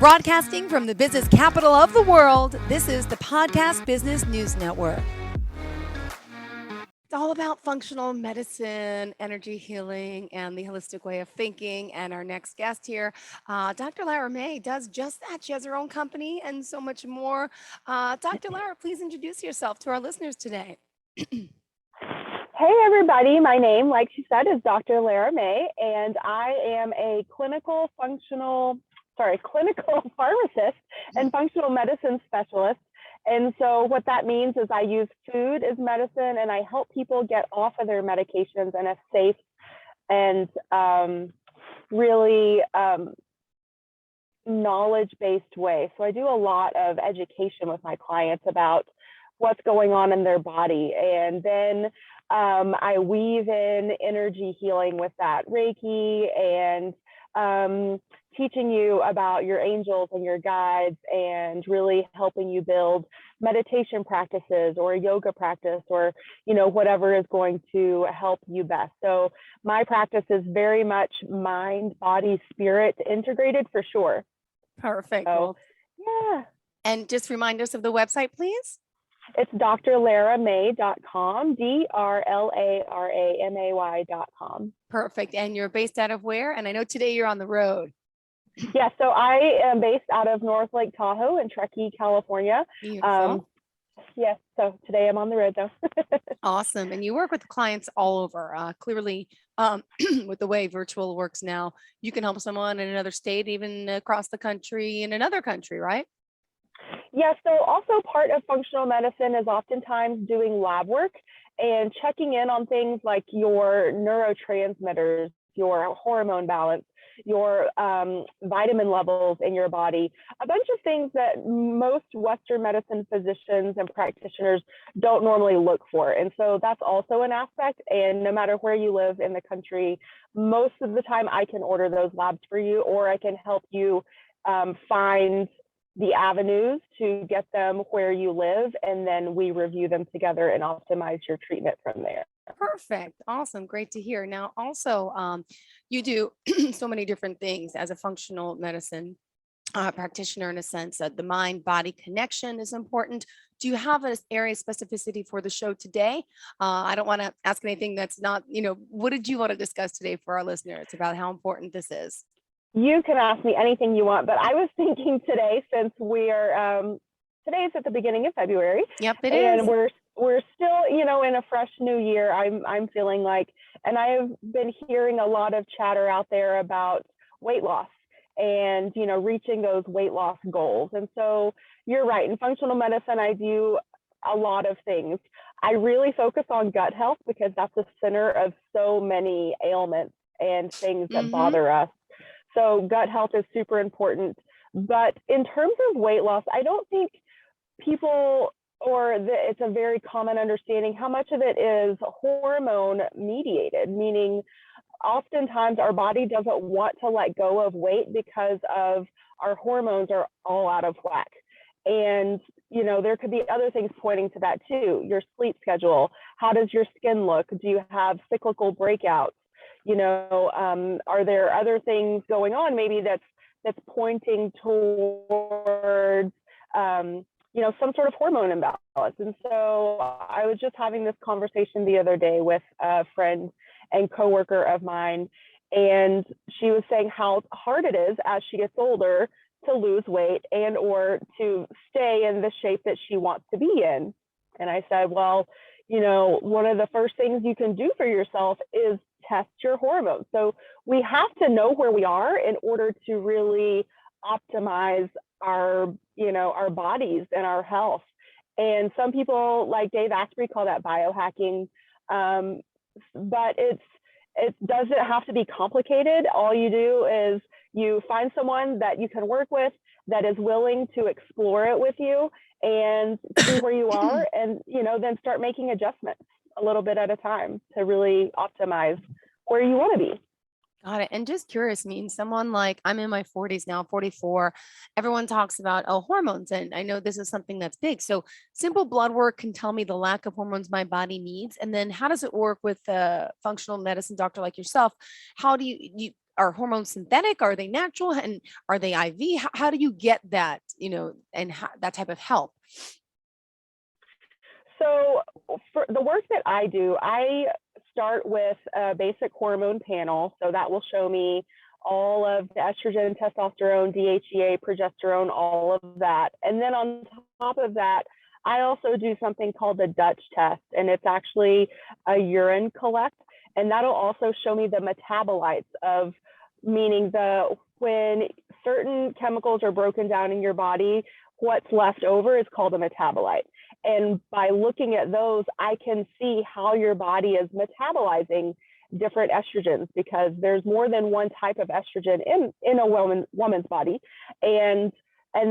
Broadcasting from the business capital of the world, this is the Podcast Business News Network. It's all about functional medicine, energy healing, and the holistic way of thinking. And our next guest here, Dr. Lara May, does just that. She has her own company and so much more. Dr. Lara, please introduce yourself to our listeners today. Hey, everybody. My name, like she said, is Dr. Lara May, and I am a clinical pharmacist and functional medicine specialist. And so what that means is I use food as medicine, and I help people get off of their medications in a safe and really knowledge-based way. So I do a lot of education with my clients about what's going on in their body. And then I weave in energy healing with that, Reiki, and teaching you about your angels and your guides, and really helping you build meditation practices or a yoga practice, or whatever is going to help you best. So my practice is very much mind, body, spirit integrated for sure. Perfect. So, yeah. And just remind us of the website, please. It's drlaramay.com, drlaramay.com. Perfect. And you're based out of where? And I know today you're on the road. Yeah, so I am based out of North Lake Tahoe in Truckee, California. Beautiful. Yes, so today I'm on the road though. Awesome. And you work with clients all over. Clearly, with the way virtual works now, you can help someone in another state, even across the country, in another country, right? Yeah, so also part of functional medicine is oftentimes doing lab work and checking in on things like your neurotransmitters, your hormone balance, your vitamin levels in your body, a bunch of things that most Western medicine physicians and practitioners don't normally look for. And so that's also an aspect. And no matter where you live in the country, most of the time I can order those labs for you, or I can help you find the avenues to get them where you live, and then we review them together and optimize your treatment from there. Perfect. Awesome. Great to hear. Now, also, you do so many different things as a functional medicine practitioner, in a sense that the mind-body connection is important. Do you have an area of specificity for the show today? I don't want to ask anything that's not, what did you want to discuss today for our listeners about how important this is? You can ask me anything you want, but I was thinking today, since today is at the beginning of February. Yep, it and is. We're still, in a fresh new year. I'm feeling like, and I have been hearing a lot of chatter out there about weight loss and, reaching those weight loss goals. And so you're right. In functional medicine, I do a lot of things. I really focus on gut health because that's the center of so many ailments and things that bother us. So gut health is super important. But in terms of weight loss, I don't think people, it's a very common understanding how much of it is hormone mediated, meaning oftentimes our body doesn't want to let go of weight because of our hormones are all out of whack. And, there could be other things pointing to that too. Your sleep schedule, how does your skin look? Do you have cyclical breakouts? Are there other things going on maybe that's pointing towards, some sort of hormone imbalance? And so I was just having this conversation the other day with a friend and coworker of mine, and she was saying how hard it is as she gets older to lose weight and or to stay in the shape that she wants to be in. And I said, well, one of the first things you can do for yourself is test your hormones. So we have to know where we are in order to really optimize our bodies and our health. And some people, like Dave Asprey, call that biohacking. But it doesn't have to be complicated. All you do is you find someone that you can work with that is willing to explore it with you and see where you are, and then start making adjustments a little bit at a time to really optimize where you want to be. Got it. And just curious, someone like, I'm in my 40s now, 44, everyone talks about hormones, and I know this is something that's big. So simple blood work can tell me the lack of hormones my body needs. And then how does it work with a functional medicine doctor like yourself? How do you are hormones synthetic? Are they natural? And are they IV? How do you get that, and that type of help? So for the work that I do, I start with a basic hormone panel. So that will show me all of the estrogen, testosterone, DHEA, progesterone, all of that. And then on top of that, I also do something called the Dutch test, and it's actually a urine collect, and that'll also show me the metabolites of, meaning when certain chemicals are broken down in your body, what's left over is called a metabolite. And by looking at those, I can see how your body is metabolizing different estrogens, because there's more than one type of estrogen in a woman's body. And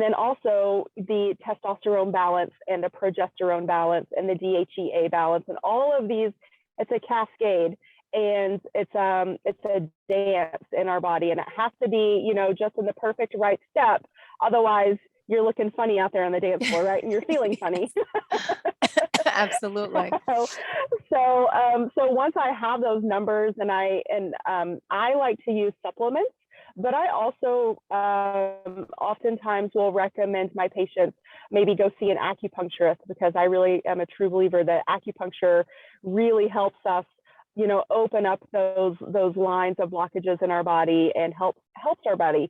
then also the testosterone balance and the progesterone balance and the DHEA balance and all of these, it's a cascade, and it's a dance in our body, and it has to be, just in the perfect right step. Otherwise, you're looking funny out there on the dance floor, right? And you're feeling funny. Absolutely. So once I have those numbers, and I like to use supplements, but I also oftentimes will recommend my patients maybe go see an acupuncturist, because I really am a true believer that acupuncture really helps us, open up those lines of blockages in our body, and helps our body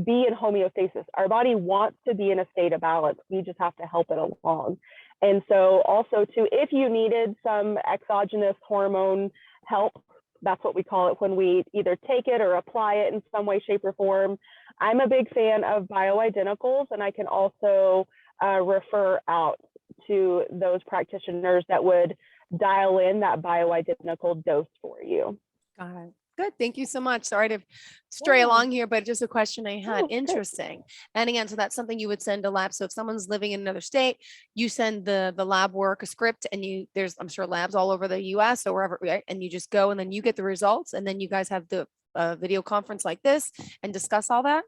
be in homeostasis. Our body wants to be in a state of balance. We just have to help it along. And so also too, if you needed some exogenous hormone help, that's what we call it when we either take it or apply it in some way, shape, or form. I'm a big fan of bioidenticals, and I can also refer out to those practitioners that would dial in that bioidentical dose for you. Got it. Good. Thank you so much. Sorry to stray along here, but just a question I had. Interesting. And again, so that's something you would send to lab. So if someone's living in another state, you send the lab work, a script, and there's, I'm sure, labs all over the US or wherever, right? And you just go and then you get the results, and then you guys have the video conference like this and discuss all that.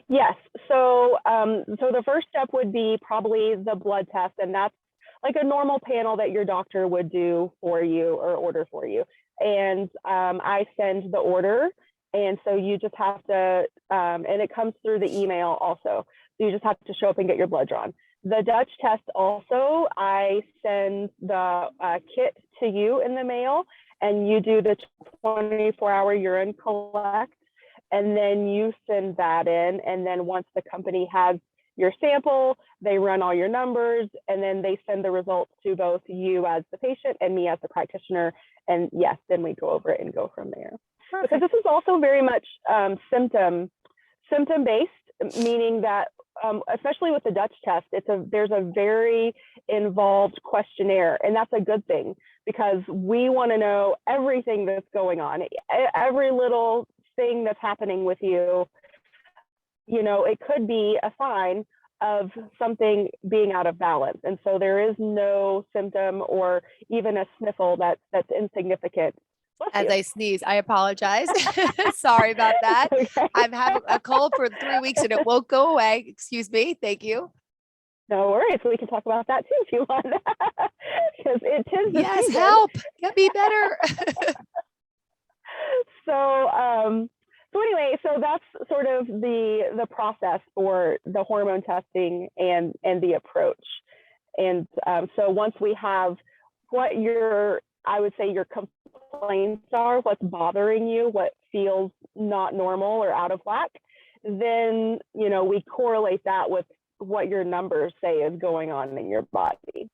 Yes. So the first step would be probably the blood test, and that's like a normal panel that your doctor would do for you or order for you. And I send the order, and so you just have to, and it comes through the email also. So you just have to show up and get your blood drawn. The Dutch test also, I send the kit to you in the mail, and you do the 24-hour urine collect, and then you send that in. And then once the company has your sample, they run all your numbers, and then they send the results to both you as the patient and me as the practitioner. And yes, then we go over it and go from there. Perfect. Because this is also very much symptom based, meaning that especially with the Dutch test, there's a very involved questionnaire, and that's a good thing, because we want to know everything that's going on, every little thing that's happening with you. It could be a sign of something being out of balance. And so there is no symptom or even a sniffle that's insignificant. As I sneeze, I apologize. Sorry about that. Okay. I've had a cold for 3 weeks and it won't go away. Excuse me. Thank you. No worries. We can talk about that too if you want. Because it is the yes, season. Help. Get me better. So anyway, so that's sort of the process for the hormone testing and the approach. And so once we have what I would say your complaints are, what's bothering you, what feels not normal or out of whack, then, we correlate that with what your numbers say is going on in your body.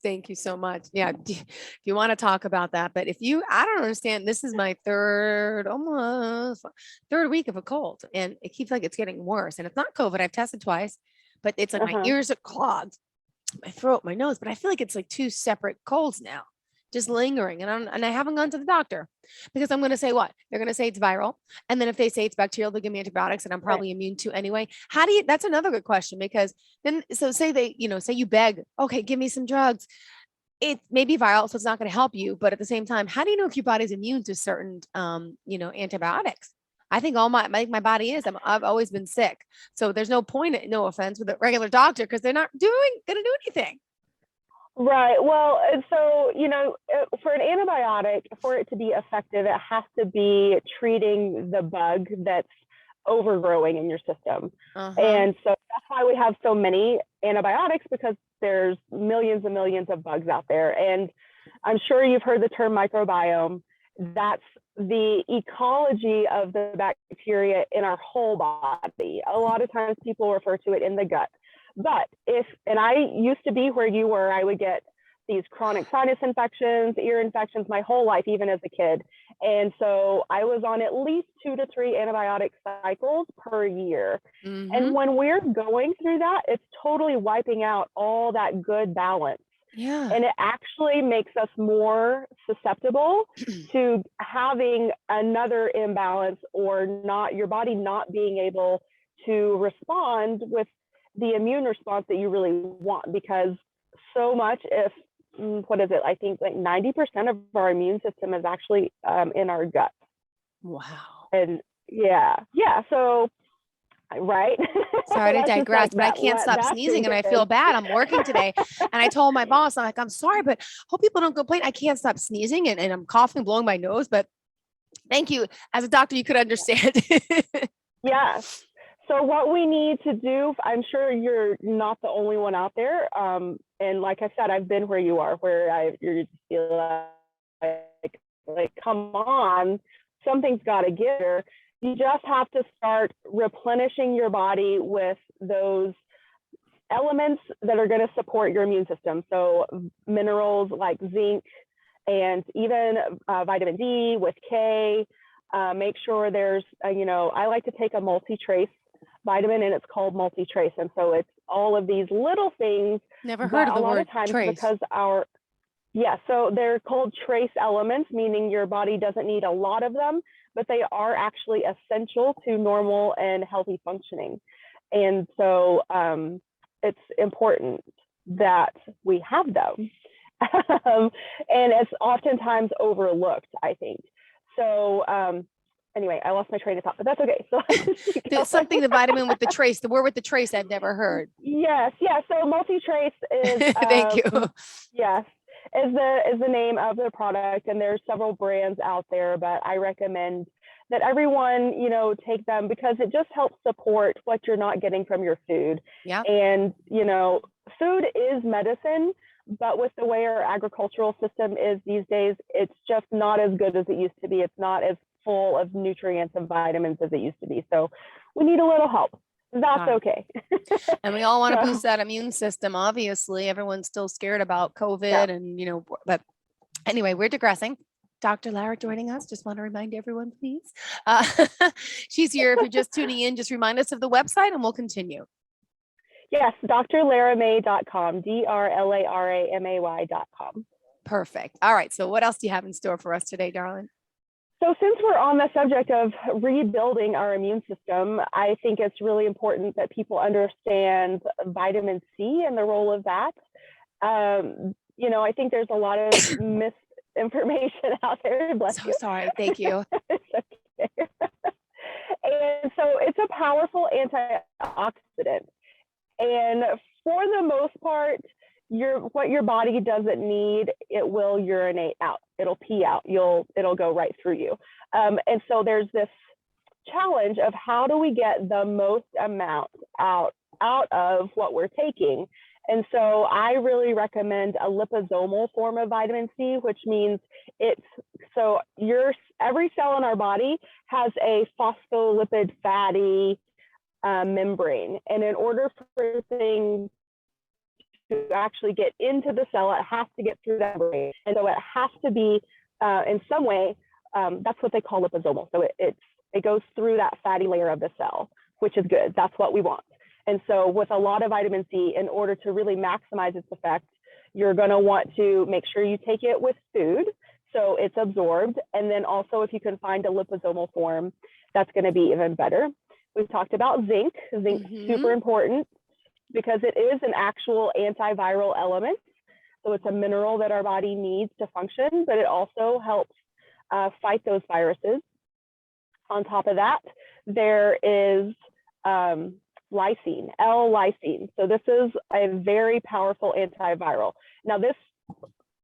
Thank you so much. Yeah. If you want to talk about that, but I don't understand. This is my almost third week of a cold, and it keeps it's getting worse. And it's not COVID. I've tested twice, but it's like my ears are clogged, my throat, my nose, but I feel like it's like two separate colds now, just lingering. And I haven't gone to the doctor because I'm going to say what? They're going to say it's viral. And then if they say it's bacterial, they'll give me antibiotics and I'm probably immune to anyway. That's another good question, because then, so say say you beg, okay, give me some drugs. It may be viral, so it's not going to help you. But at the same time, how do you know if your body's immune to certain, antibiotics? I think all my body is. I've always been sick. So there's no point, no offense, with a regular doctor, because they're not going to do anything. Right. Well, and so, for an antibiotic, for it to be effective, it has to be treating the bug that's overgrowing in your system. Uh-huh. And so that's why we have so many antibiotics, because there's millions and millions of bugs out there. And I'm sure you've heard the term microbiome. That's the ecology of the bacteria in our whole body. A lot of times people refer to it in the gut. But and I used to be where you were, I would get these chronic sinus infections, ear infections my whole life, even as a kid. And so I was on at least 2 to 3 antibiotic cycles per year. Mm-hmm. And when we're going through that, it's totally wiping out all that good balance. Yeah. And it actually makes us more susceptible to having another imbalance, or not your body not being able to respond with the immune response that you really want. Because so much, if what is it, I think like 90% of our immune system is actually in our gut. Wow. And yeah, so right. Sorry to That's just digress, like but I can't stop that sneezing and I feel thinking. bad. I'm working today. And I told my boss, I'm like, I'm sorry, but hope people don't complain. I can't stop sneezing and I'm coughing, blowing my nose. But thank you. As a doctor, you could understand. Yes. So what we need to do, I'm sure you're not the only one out there. And like I said, I've been where you are, where you just feel like, come on, something's got to give here. You just have to start replenishing your body with those elements that are going to support your immune system. So minerals like zinc, and even vitamin D with K. Make sure there's, I like to take a multi-trace vitamin, and it's called multi-trace. And so it's all of these little things, Never heard but of a the lot word of times, trace. because so they're called trace elements, meaning your body doesn't need a lot of them, but they are actually essential to normal and healthy functioning. And so it's important that we have them. And it's oftentimes overlooked, I think. So anyway, I lost my train of thought, but that's okay. So Something, the vitamin with the trace, the word with the trace, I've never heard. Yes, yeah. So multi-trace is Thank you. yes, is the name of the product, and there's several brands out there, but I recommend that everyone, take them, because it just helps support what you're not getting from your food. Yeah. And, food is medicine, but with the way our agricultural system is these days, it's just not as good as it used to be. It's not as full of nutrients and vitamins as it used to be. So we need a little help. That's okay. And we all want to boost So, that immune system. Obviously, everyone's still scared about yeah. COVID and, but anyway, we're digressing. Dr. Lara joining us. Just want to remind everyone, please. Uh, she's here. If you're just tuning in, just remind us of the website and we'll continue. Yes, drlaramay.com, drlaramay.com. Perfect. All right. So what else do you have in store for us today, darling? So since we're on the subject of rebuilding our immune system, I think it's really important that people understand vitamin C and the role of that. I think there's a lot of misinformation out there. Bless you. Sorry. Thank you. It's okay. And so it's a powerful antioxidant. And for the most part, what your body doesn't need, it will urinate out. It'll pee out. It'll go right through you. And so there's this challenge of how do we get the most amount out of what we're taking. And so I really recommend a liposomal form of vitamin C, which means every cell in our body has a phospholipid fatty membrane. And in order for things to actually get into the cell, it has to get through that membrane. And so it has to be in some way, that's what they call liposomal. So it goes through that fatty layer of the cell, which is good. That's what we want. And so with a lot of vitamin C, in order to really maximize its effect, you're going to want to make sure you take it with food so it's absorbed. And then also, if you can find a liposomal form, that's going to be even better. We've talked about zinc. Zinc's super important because it is an actual antiviral element. So it's a mineral that our body needs to function, but it also helps fight those viruses. On top of that, there is lysine, L-lysine. So this is a very powerful antiviral. Now this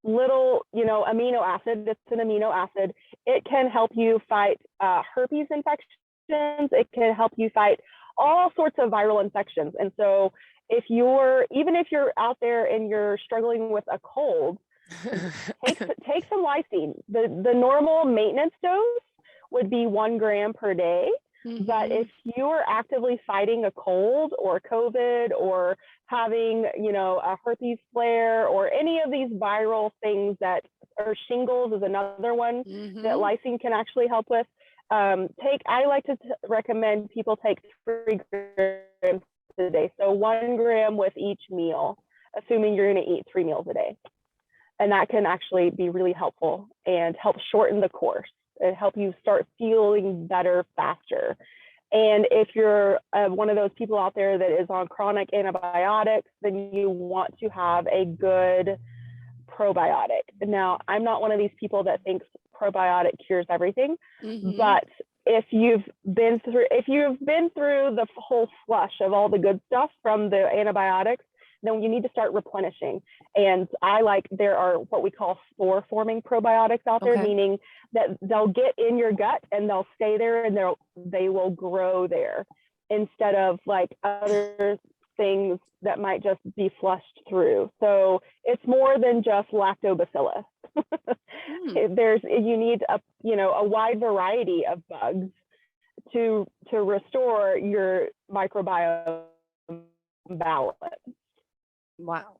little, amino acid, it's an amino acid, it can help you fight herpes infections. It can help you fight all sorts of viral infections. And so even if you're out there and you're struggling with a cold, take some lysine. The normal maintenance dose would be 1 gram per day. Mm-hmm. But if you're actively fighting a cold or COVID or having, a herpes flare or any of these viral things or shingles is another one that lysine can actually help with. I like to recommend people take 3 grams a day. So 1 gram with each meal, assuming you're going to eat 3 meals a day. And that can actually be really helpful and help shorten the course. It help you start feeling better faster. And if you're one of those people out there that is on chronic antibiotics, then you want to have a good probiotic. Now, I'm not one of these people that thinks probiotic cures everything, but if you've been through the whole flush of all the good stuff from the antibiotics, then you need to start replenishing. And there are what we call spore forming probiotics out there, meaning that they'll get in your gut and they'll stay there and they will grow there instead of like other things that might just be flushed through. So it's more than just lactobacillus. You need a wide variety of bugs to restore your microbiome balance. Wow.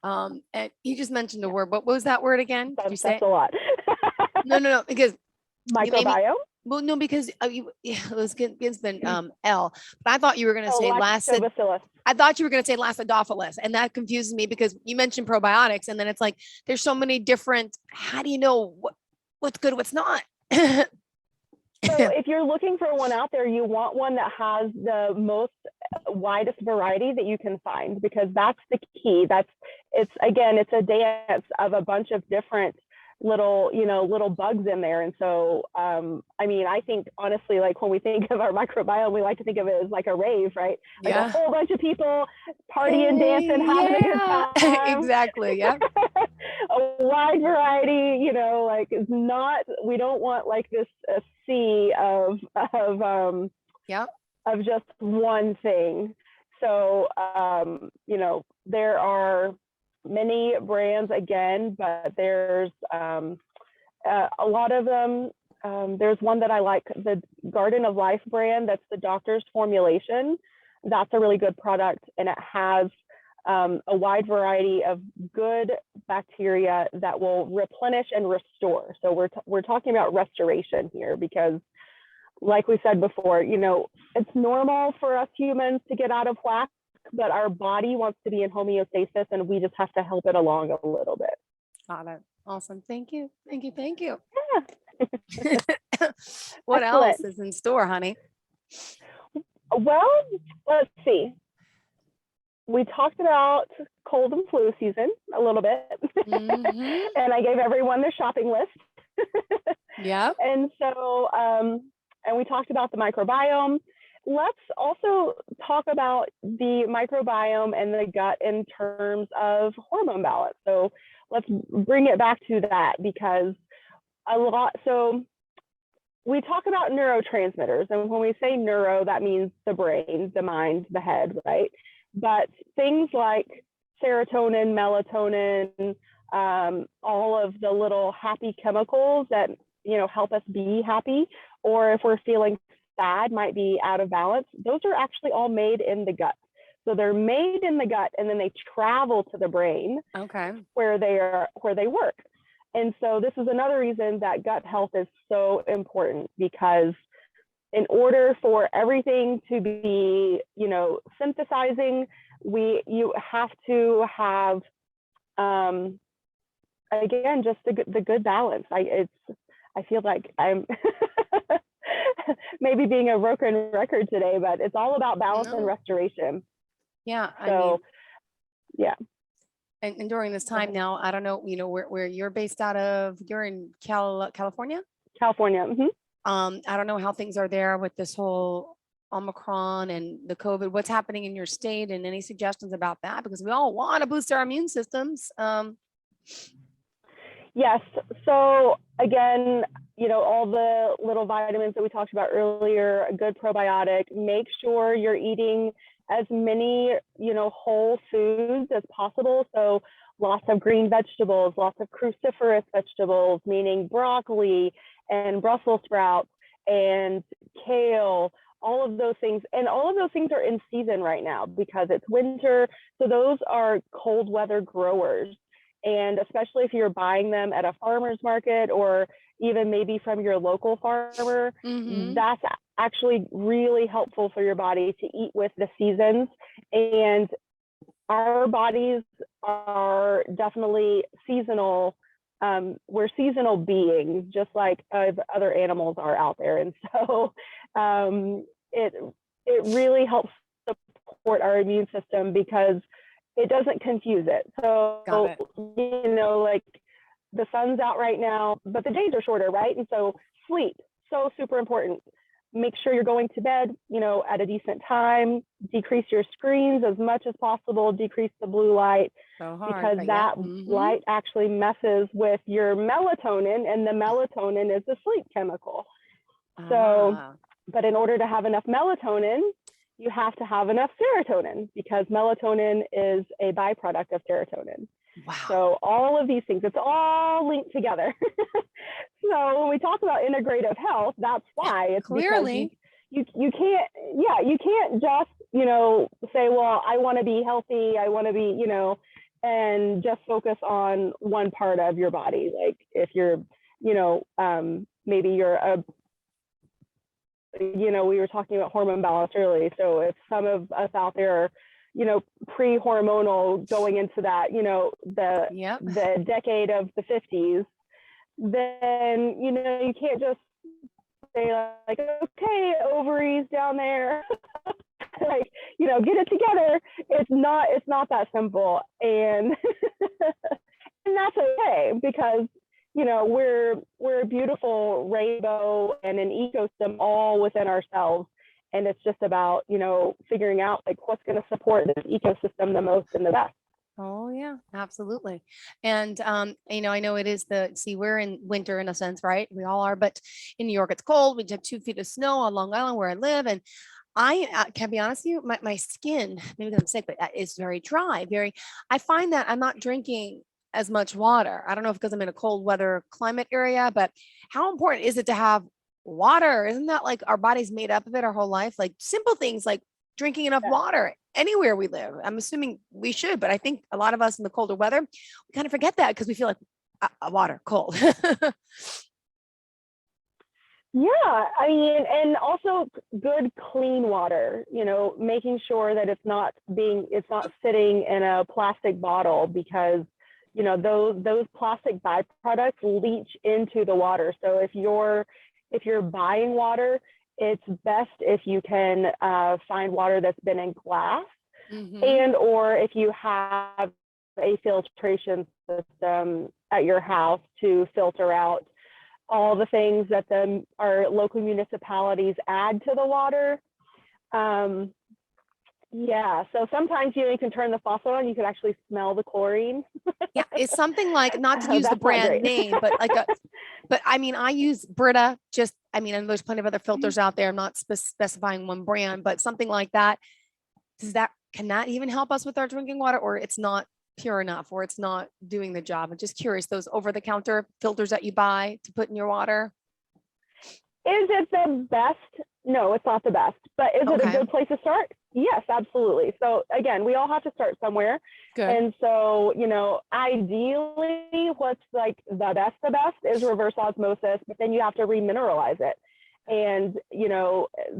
And you just mentioned the word. What was that word again? Did you say that's a lot. No, because microbiome. Well, no, because it's been L. But I thought you were going to say lactobacillus. I thought you were going to say Lactobacillus, and that confuses me because you mentioned probiotics, and then it's like there's so many different. How do you know what's good, what's not? So if you're looking for one out there, you want one that has the most widest variety that you can find, because that's the key. It's a dance of a bunch of different little bugs in there. And so, I think honestly, like when we think of our microbiome, we like to think of it as like a rave, right? Like a whole bunch of people partying, dancing, having a good time. Exactly. Yeah. A wide variety, we don't want like this sea of just one thing. So, there are many brands again, but there's a lot of them. There's one that I like, the Garden of Life brand. That's the doctor's formulation. That's a really good product, and it has a wide variety of good bacteria that will replenish and restore. So we're talking about restoration here, because like we said before, it's normal for us humans to get out of whack, but our body wants to be in homeostasis, and we just have to help it along a little bit. Got it. Awesome. Thank you. Yeah. What else is in store, honey? Well, let's see. We talked about cold and flu season a little bit, and I gave everyone their shopping list. Yeah. And so, and we talked about the microbiome. Let's also talk about the microbiome and the gut in terms of hormone balance. So let's bring it back to that, because so we talk about neurotransmitters, and when we say neuro, that means the brain, the mind, the head, right? But things like serotonin, melatonin, all of the little happy chemicals that, help us be happy, or if we're feeling sad, might be out of balance, those are actually all made in the gut. So they're made in the gut, and then they travel to the brain, where they work. And so this is another reason that gut health is so important, because in order for everything to be, synthesizing, you have to have, again, just the good balance. I feel like I'm maybe being a broken record today, but it's all about balance and restoration. Yeah. Yeah. And during this time now, I don't know, where you're based out of. You're in California? California. I don't know how things are there with this whole Omicron and the COVID, what's happening in your state and any suggestions about that? Because we all want to boost our immune systems. Yes. So again, all the little vitamins that we talked about earlier, a good probiotic, make sure you're eating as many, whole foods as possible. So lots of green vegetables, lots of cruciferous vegetables, meaning broccoli and Brussels sprouts and kale, all of those things. And all of those things are in season right now because it's winter. So those are cold weather growers. And especially if you're buying them at a farmer's market or even maybe from your local farmer, that's actually really helpful for your body to eat with the seasons. And our bodies are definitely seasonal. We're seasonal beings, just like other animals are out there. And so it really helps support our immune system because it doesn't confuse it. So, like the sun's out right now, but the days are shorter, right? And so sleep, so super important. Make sure you're going to bed, at a decent time, decrease your screens as much as possible, decrease the blue light, because that light actually messes with your melatonin, and the melatonin is the sleep chemical. So, but in order to have enough melatonin, you have to have enough serotonin because melatonin is a byproduct of serotonin. Wow. So all of these things, it's all linked together. So when we talk about integrative health, that's why. It's clearly because you can't just, say, well, I want to be healthy. I want to be, and just focus on one part of your body. Like if you're, maybe you're we were talking about hormone balance early. So if some of us out there are, pre-hormonal going into that, the decade of the 50s, then, you can't just say like, okay, ovaries down there, like, get it together. It's not that simple. And, and that's okay because we're a beautiful rainbow and an ecosystem all within ourselves. And it's just about, figuring out like what's going to support this ecosystem the most and the best. Oh yeah, absolutely. And I know it is we're in winter in a sense, right? We all are, but in New York it's cold. We have 2 feet of snow on Long Island where I live. And I can be honest with you, my skin, maybe because I'm sick, but it's very dry. I find that I'm not drinking as much water. I don't know if because I'm in a cold weather climate area, but how important is it to have water? Isn't that like our body's made up of it our whole life? Like simple things like drinking enough water anywhere we live. I'm assuming we should, but I think a lot of us in the colder weather, we kind of forget that because we feel like water, cold. Yeah, I mean, and also good clean water, making sure that it's not sitting in a plastic bottle because those plastic byproducts leach into the water. So if you're buying water, it's best if you can find water that's been in glass, and or if you have a filtration system at your house to filter out all the things that our local municipalities add to the water. Yeah, so sometimes you can turn the faucet on, you can actually smell the chlorine. Yeah, it's something like, not to use the brand name, but but I mean, I use Brita, and there's plenty of other filters out there. I'm not specifying one brand, but something like that. Can that even help us with our drinking water, or it's not pure enough, or it's not doing the job? I'm just curious, those over-the-counter filters that you buy to put in your water. Is it the best? No, it's not the best, but is it a good place to start? Yes, absolutely. So again, we all have to start somewhere. Good. And so, ideally what's like the best is reverse osmosis, but then you have to remineralize it. And,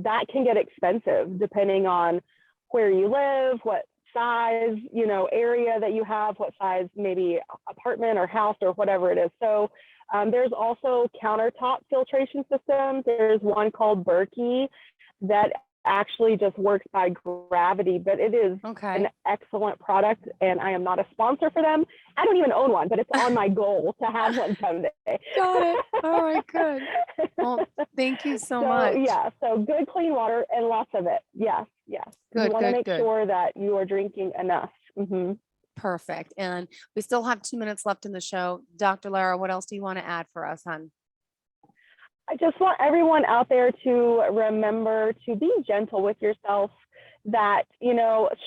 that can get expensive depending on where you live, what size, area that you have, what size maybe apartment or house or whatever it is. So there's also countertop filtration systems. There's one called Berkey that actually just works by gravity, but it is an excellent product, and I am not a sponsor for them. I don't even own one, but it's on my goal to have one someday. Got it. All right, good. Well, Thank you so So much. yeah, so good clean water and lots of it. Yes, yes. You Good, want to good, make good. sure that you are drinking enough. Hmm. Perfect. And we still have 2 minutes left in the show. Dr. Lara, what else do you want to add for us, hon? I just want everyone out there to remember to be gentle with yourself, that,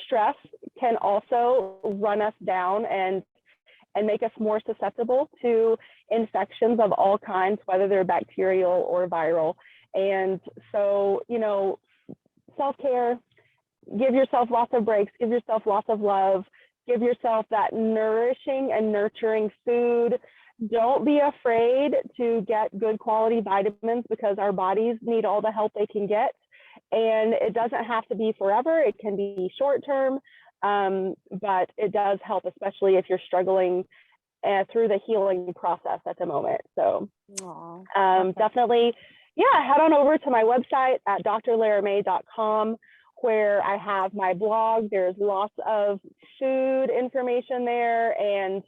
stress can also run us down and make us more susceptible to infections of all kinds, whether they're bacterial or viral. And so, self-care, give yourself lots of breaks, give yourself lots of love, give yourself that nourishing and nurturing food. Don't be afraid to get good quality vitamins, because our bodies need all the help they can get. And it doesn't have to be forever. It can be short term, but it does help, especially if you're struggling through the healing process at the moment. So definitely, head on over to my website at drlaramay.com, where I have my blog. There's lots of food information there, and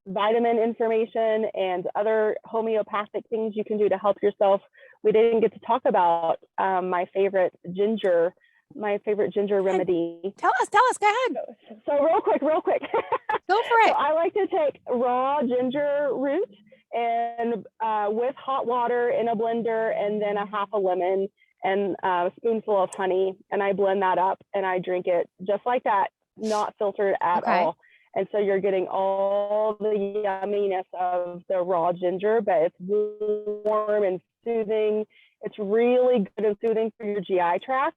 vitamin information, and other homeopathic things you can do to help yourself. We didn't get to talk about my favorite ginger remedy. Tell us, go ahead. So real quick. Go for it. So I like to take raw ginger root and with hot water in a blender, and then a half a lemon and a spoonful of honey, and I blend that up and I drink it just like that, not filtered at all. And so you're getting all the yumminess of the raw ginger, but it's warm and soothing. It's really good and soothing for your GI tract.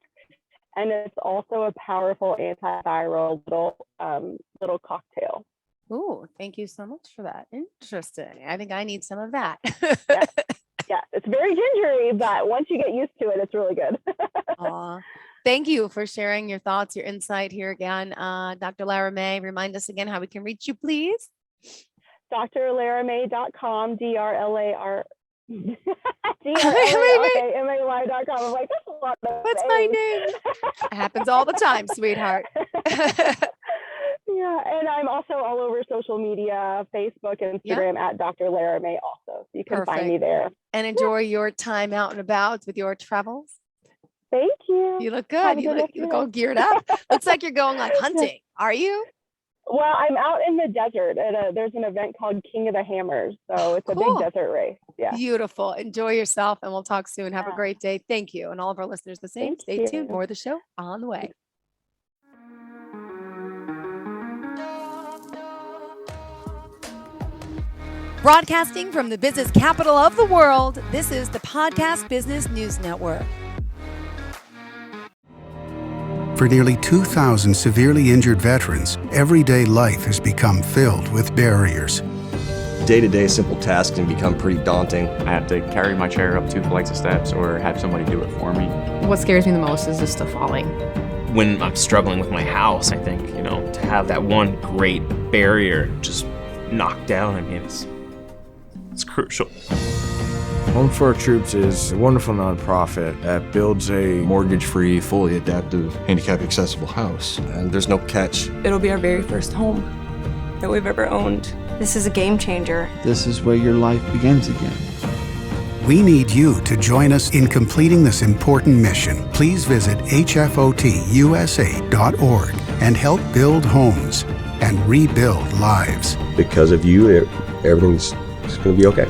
And it's also a powerful antiviral little cocktail. Ooh, thank you so much for that. Interesting. I think I need some of that. Yeah, it's very gingery, but once you get used to it, it's really good. Aw. Thank you for sharing your thoughts, your insight here again. Dr. Lara May, remind us again how we can reach you, please. drlaramay.com, DRLAR. DRLARAMAY.com. I'm like, that's a lot of What's my name? It happens all the time, sweetheart. Yeah, and I'm also all over social media, Facebook, Instagram at Dr. Lara May also. So you can find me there. And enjoy your time out and about with your travels. Thank you. You look good. You look all geared up. Looks like you're going like hunting. Are you? Well, I'm out in the desert. There's an event called King of the Hammers. So it's a big desert race. Yeah. Beautiful. Enjoy yourself, and we'll talk soon. Have a great day. Thank you. And all of our listeners the same. Stay tuned. More of the show on the way. Broadcasting from the business capital of the world, this is the Podcast Business News Network. For nearly 2,000 severely injured veterans, everyday life has become filled with barriers. Day-to-day simple tasks can become pretty daunting. I have to carry my chair up 2 flights of steps or have somebody do it for me. What scares me the most is just the falling. When I'm struggling with my house, I think, to have that one great barrier just knocked down, I mean, it's crucial. Home for Our Troops is a wonderful nonprofit that builds a mortgage-free, fully adaptive, handicap-accessible house. And there's no catch. It'll be our very first home that we've ever owned. This is a game changer. This is where your life begins again. We need you to join us in completing this important mission. Please visit hfotusa.org and help build homes and rebuild lives. Because of you, everything's going to be okay.